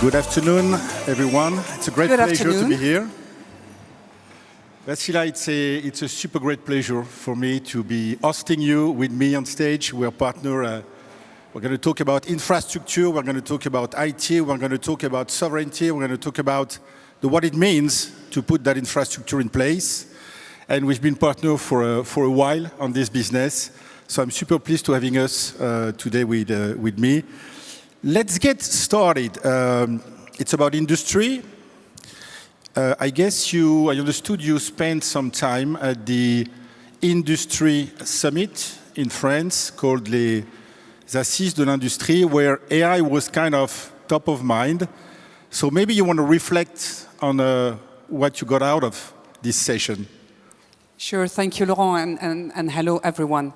Good afternoon, everyone. It's a great pleasure to be here. Wassila, it's a super great pleasure for me to be hosting you with me on stage. We're a partner. We're going to talk about infrastructure. We're going to talk about IT. We're going to talk about sovereignty. We're going to talk about what it means to put that infrastructure in place. And we've been partners for a while on this business. So I'm super pleased to having us today with me. Let's get started. It's about industry. I guess I understood you spent some time at the industry summit in France called les Assises de l'Industrie, where AI was kind of top of mind. So maybe you want to reflect on what you got out of this session. Sure, thank you, Laurent, and hello, everyone.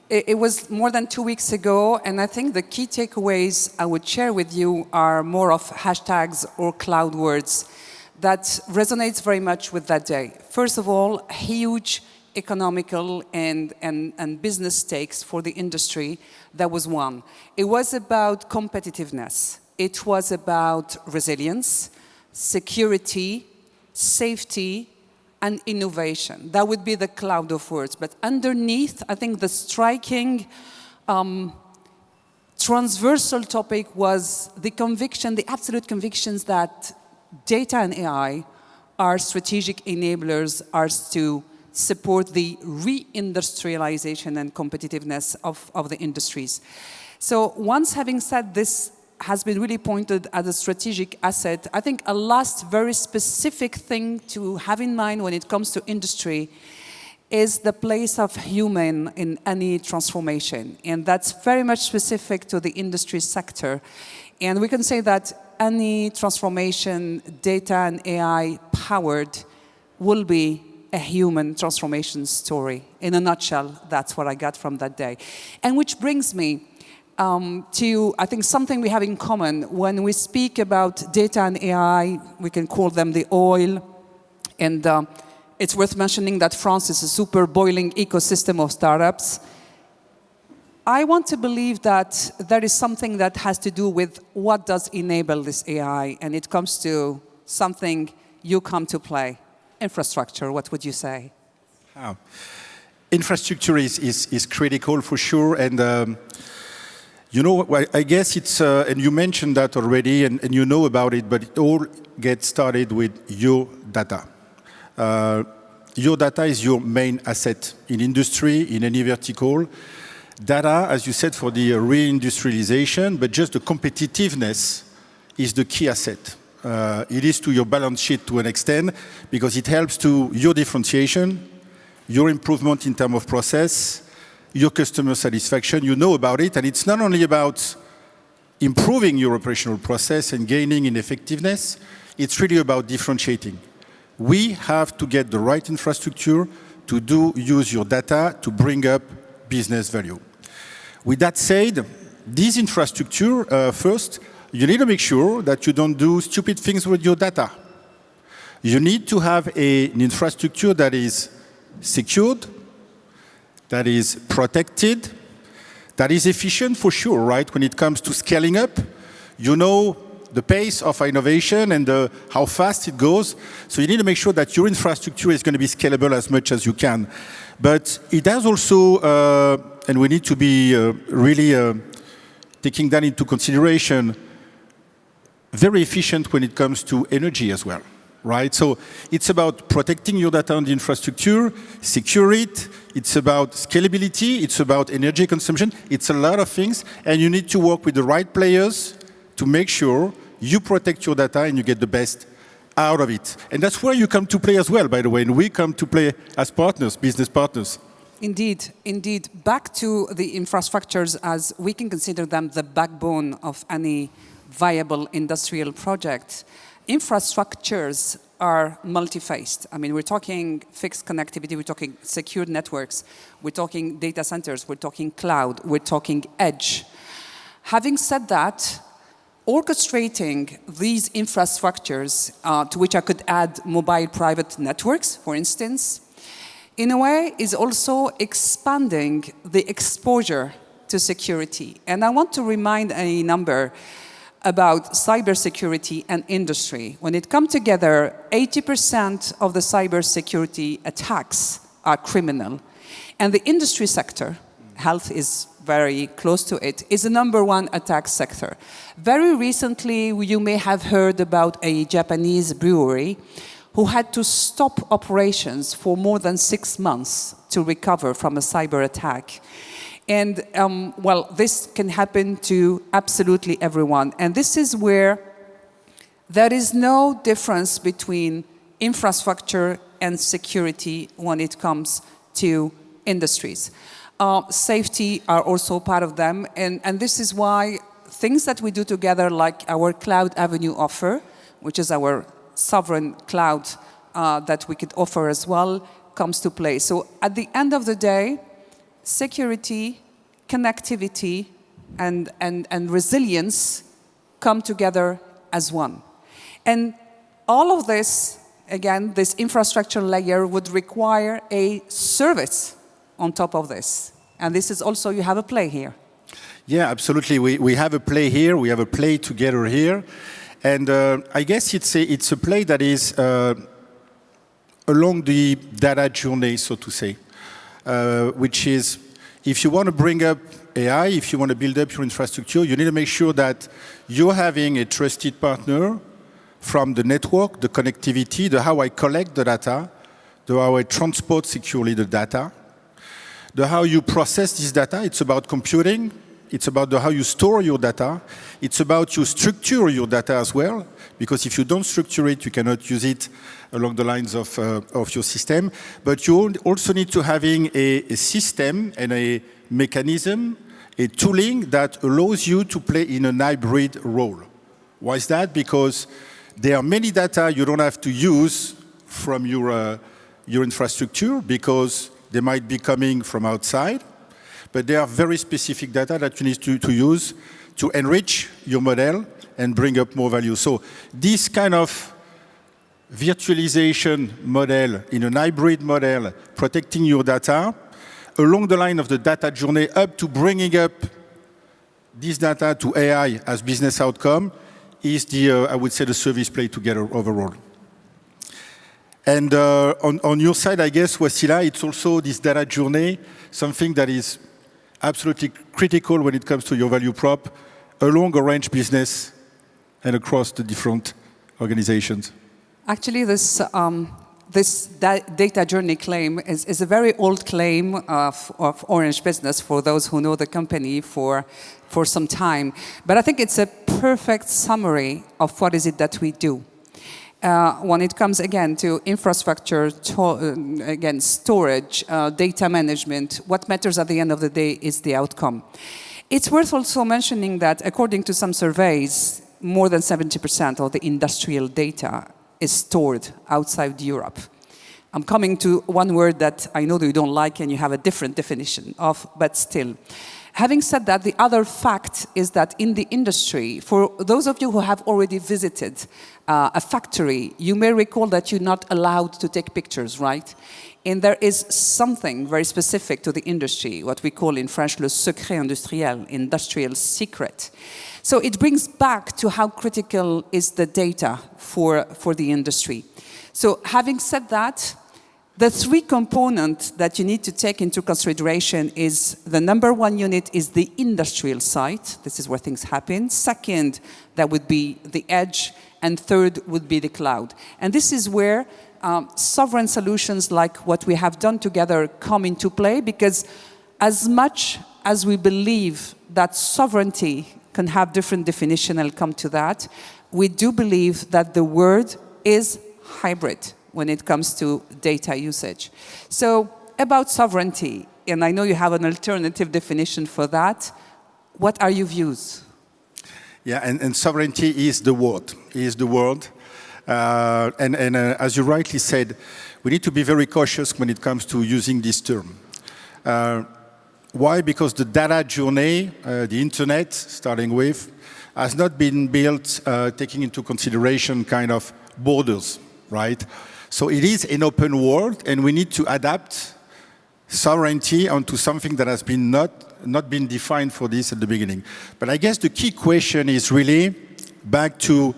It was more than 2 weeks ago, and I think the key takeaways I would share with you are more of hashtags or cloud words that resonates very much with that day. First of all, huge economical and business stakes for the industry. That was one. It was about competitiveness. It was about resilience, security, safety, and innovation. That would be the cloud of words. But underneath, I think the striking transversal topic was the conviction, the absolute convictions that data and AI are strategic enablers, are to support the re-industrialization and competitiveness of the industries. So once having said this, has been really pointed as a strategic asset. I think a last very specific thing to have in mind when it comes to industry is the place of human in any transformation. And that's very much specific to the industry sector. And we can say that any transformation, data and AI powered, will be a human transformation story. In a nutshell, that's what I got from that day. And which brings me to, I think, something we have in common. When we speak about data and AI, we can call them the oil. And it's worth mentioning that France is a super boiling ecosystem of startups. I want to believe that there is something that has to do with what does enable this AI. And it comes to something you come to play. Infrastructure, what would you say? Infrastructure is critical for sure. And you know, I guess it's, and you mentioned that already, and you know about it, but it all gets started with your data. Your data is your main asset in industry, in any vertical. Data, as you said, for the reindustrialization, but just the competitiveness is the key asset. It is to your balance sheet to an extent, because it helps to your differentiation, your improvement in terms of process, your customer satisfaction. You know about it, and it's not only about improving your operational process and gaining in effectiveness, it's really about differentiating. We have to get the right infrastructure to use your data to bring up business value. With that said, this infrastructure, first, you need to make sure that you don't do stupid things with your data. You need to have an infrastructure that is secured, that is protected, that is efficient for sure, right? When it comes to scaling up, you know the pace of innovation and how fast it goes. So you need to make sure that your infrastructure is going to be scalable as much as you can. But it has also, and we need to be really taking that into consideration, very efficient when it comes to energy as well, right? So it's about protecting your data and the infrastructure, secure it. It's about scalability. It's about energy consumption. It's a lot of things. And you need to work with the right players to make sure you protect your data and you get the best out of it. And that's where you come to play as well, by the way. And we come to play as partners, business partners. Indeed, indeed. Back to the infrastructures, as we can consider them the backbone of any viable industrial project. Infrastructures are multi-faced. I mean, we're talking fixed connectivity, we're talking secured networks, we're talking data centers, we're talking cloud, we're talking edge. Having said that, orchestrating these infrastructures, to which I could add mobile private networks, for instance, in a way is also expanding the exposure to security. And I want to remind a number. about cybersecurity and industry. When it comes together, 80% of the cybersecurity attacks are criminal. And the industry sector, health is very close to it, is the #1 attack sector. Very recently, you may have heard about a Japanese brewery who had to stop operations for more than 6 months to recover from a cyber attack. And, well, this can happen to absolutely everyone. And this is where there is no difference between infrastructure and security when it comes to industries. Safety are also part of them. And this is why things that we do together, like our Cloud Avenue offer, which is our sovereign cloud that we could offer as well, comes to play. So at the end of the day, security, connectivity, and resilience come together as one. And all of this, again, this infrastructure layer would require a service on top of this. And this is also, you have a play here. Yeah, absolutely. We have a play here. We have a play together here. And I guess it's a play that is along the data journey, so to say, which is, if you want to bring up AI, if you want to build up your infrastructure, you need to make sure that you're having a trusted partner from the network, the connectivity, the how I collect the data, the how I transport securely the data, the how you process this data. It's about computing. It's about how you store your data. It's about you structure your data as well, because if you don't structure it, you cannot use it along the lines of your system. But you also need to having a system and a mechanism, a tooling that allows you to play in a hybrid role. Why is that? Because there are many data you don't have to use from your infrastructure, because they might be coming from outside. But there are very specific data that you need to use to enrich your model and bring up more value. So this kind of virtualization model in a hybrid model, protecting your data, along the line of the data journey up to bringing up this data to AI as business outcome, is I would say, the service play together overall. And on your side, I guess, Wassila, it's also this data journey, something that is absolutely critical when it comes to your value prop, along a range business and across the different organizations. Actually, this data journey claim is a very old claim of Orange Business, for those who know the company for some time. But I think it's a perfect summary of what is it that we do. When it comes, again, to infrastructure, again, storage, data management, what matters at the end of the day is the outcome. It's worth also mentioning that, according to some surveys, more than 70% of the industrial data is stored outside Europe. I'm coming to one word that I know that you don't like and you have a different definition of, but still. Having said that, the other fact is that in the industry, for those of you who have already visited a factory, you may recall that you're not allowed to take pictures, right? And there is something very specific to the industry, what we call in French le secret industriel, industrial secret. So it brings back to how critical is the data for the industry. So having said that, the three components that you need to take into consideration is the #1 unit is the industrial site. This is where things happen. Second, that would be the edge. And third would be the cloud. And this is where sovereign solutions like what we have done together come into play, because as much as we believe that sovereignty can have different definition, I'll come to that, we do believe that the word is hybrid when it comes to data usage. So about sovereignty, and I know you have an alternative definition for that, what are your views? Yeah, and sovereignty is the word. As you rightly said, we need to be very cautious when it comes to using this term. Why? Because the data journey, the internet, starting with, has not been built taking into consideration kind of borders, right? So it is an open world, and we need to adapt sovereignty onto something that has been not been defined for this at the beginning. But I guess the key question is really, back to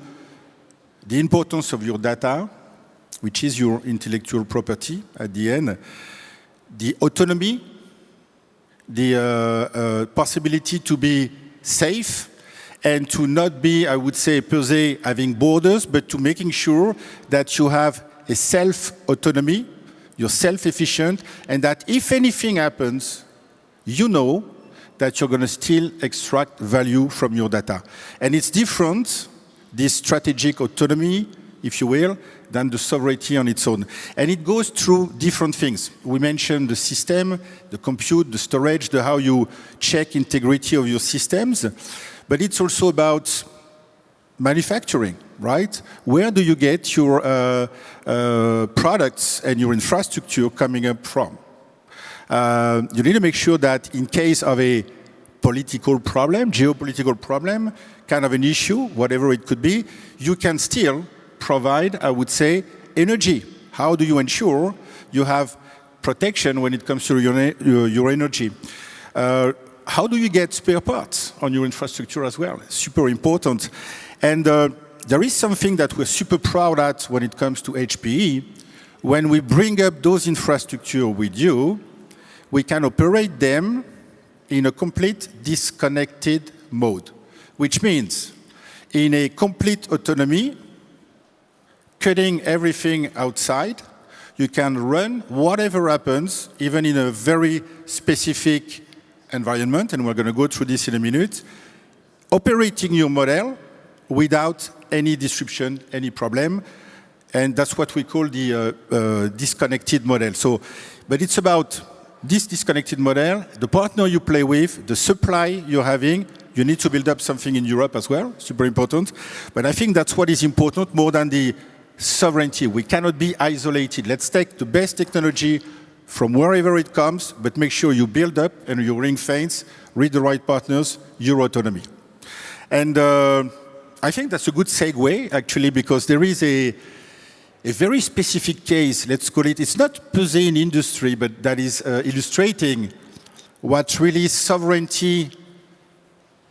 the importance of your data, which is your intellectual property at the end, the autonomy, the possibility to be safe, and to not be, I would say, per se having borders, but to making sure that you have a self-autonomy, you're self-efficient, and that if anything happens, you know that you're going to still extract value from your data. And it's different, this strategic autonomy, if you will, than the sovereignty on its own. And it goes through different things. We mentioned the system, the compute, the storage, the how you check integrity of your systems. But it's also about manufacturing, right? Where do you get your products and your infrastructure coming up from? You need to make sure that in case of a political problem, geopolitical problem, kind of an issue, whatever it could be, you can still provide, I would say, energy. How do you ensure you have protection when it comes to your energy? How do you get spare parts on your infrastructure as well? Super important. And there is something that we're super proud at when it comes to HPE. When we bring up those infrastructure with you, we can operate them in a complete disconnected mode, which means in a complete autonomy, cutting everything outside, you can run whatever happens, even in a very specific environment, and we're going to go through this in a minute, operating your model without any disruption, any problem, and that's what we call the disconnected model. So, but it's about this disconnected model, the partner you play with, the supply you're having. You need to build up something in Europe as well, super important. But I think that's what is important more than the sovereignty. We cannot be isolated. Let's take the best technology from wherever it comes, but make sure you build up and you ring fence, read the right partners, your autonomy. And I think that's a good segue, actually, because there is a very specific case, let's call it, it's not per se in industry, but that is illustrating what really sovereignty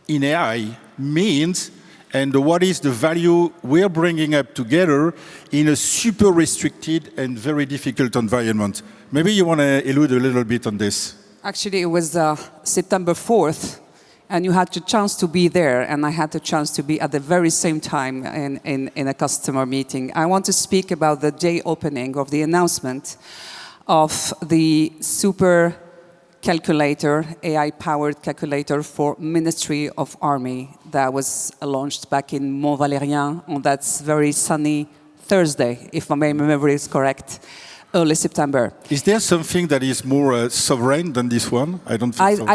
in AI means and what is the value we're bringing up together in a super restricted and very difficult environment. Maybe you want to allude a little bit on this. Actually, it was September 4th, and you had the chance to be there, and I had the chance to be at the very same time in a customer meeting. I want to speak about the day opening of the announcement of the super calculator, AI-powered calculator for Ministry of Army that was launched back in Mont Valérien on that very sunny Thursday, if my memory is correct, early September. Is there something that is more sovereign than this one? I don't think so.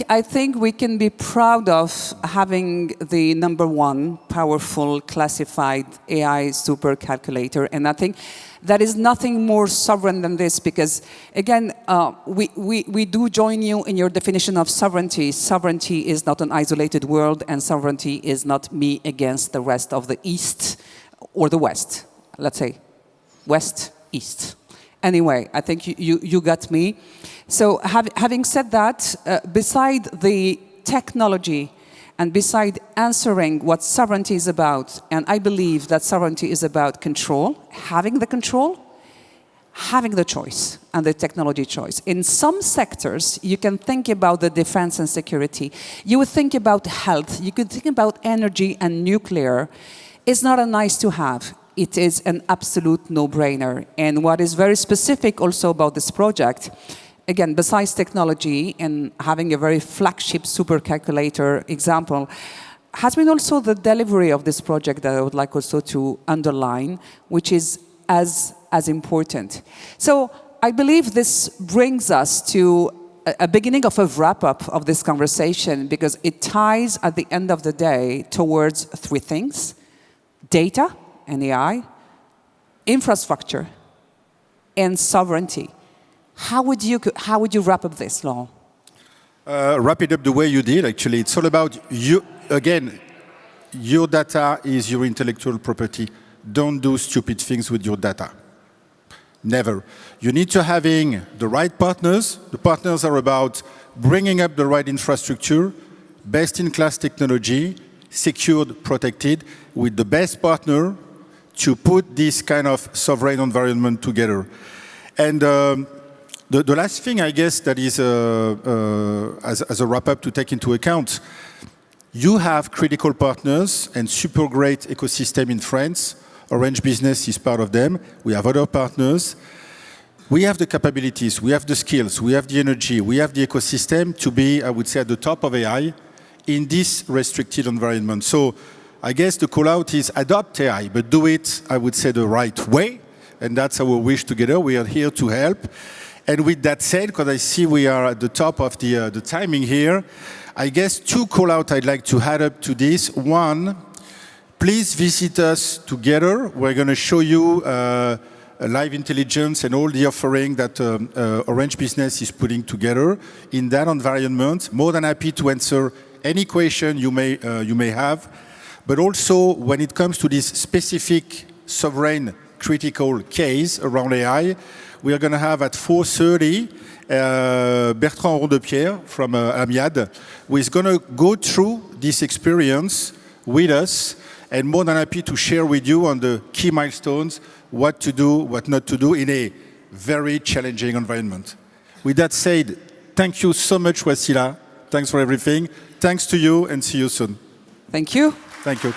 I think we can be proud of having the #1 powerful classified AI super calculator, and I think that is nothing more sovereign than this, because again, we do join you in your definition of sovereignty. Sovereignty is not an isolated world, and sovereignty is not me against the rest of the East or the West. Let's say West, East. Anyway, I think you got me. So having said that, beside the technology and beside answering what sovereignty is about, and I believe that sovereignty is about control, having the choice and the technology choice. In some sectors, you can think about the defense and security. You would think about health. You could think about energy and nuclear. It's not a nice to have. It is an absolute no-brainer. And what is very specific also about this project, again, besides technology and having a very flagship supercalculator example, has been also the delivery of this project that I would like also to underline, which is as important. So I believe this brings us to a beginning of a wrap-up of this conversation, because it ties at the end of the day towards three things: data and AI, infrastructure, and sovereignty. How would you wrap up this, Laurent? Wrap it up the way you did, actually. It's all about you. Again, your data is your intellectual property. Don't do stupid things with your data. Never. You need to having the right partners. The partners are about bringing up the right infrastructure, best-in-class technology, secured, protected, with the best partner to put this kind of sovereign environment together. And the last thing, I guess, that is, as a wrap-up to take into account, you have critical partners and super great ecosystem in France. Orange Business is part of them. We have other partners. We have the capabilities, we have the skills, we have the energy, we have the ecosystem to be, I would say, at the top of AI in this restricted environment. So I guess the call out is adopt AI, but do it, I would say, the right way. And that's our wish together. We are here to help. And with that said, because I see we are at the top of the timing here, I guess 2 call out I'd like to add up to this. One, please visit us together. We're going to show you live intelligence and all the offering that Orange Business is putting together in that environment. More than happy to answer any question you may have. But also, when it comes to this specific sovereign critical case around AI, we are going to have at 4:30 Bertrand Rondepierre from Amiad, who is going to go through this experience with us, and more than happy to share with you on the key milestones, what to do, what not to do in a very challenging environment. With that said, thank you so much, Wassila. Thanks for everything. Thanks to you, and see you soon. Thank you. Thank you.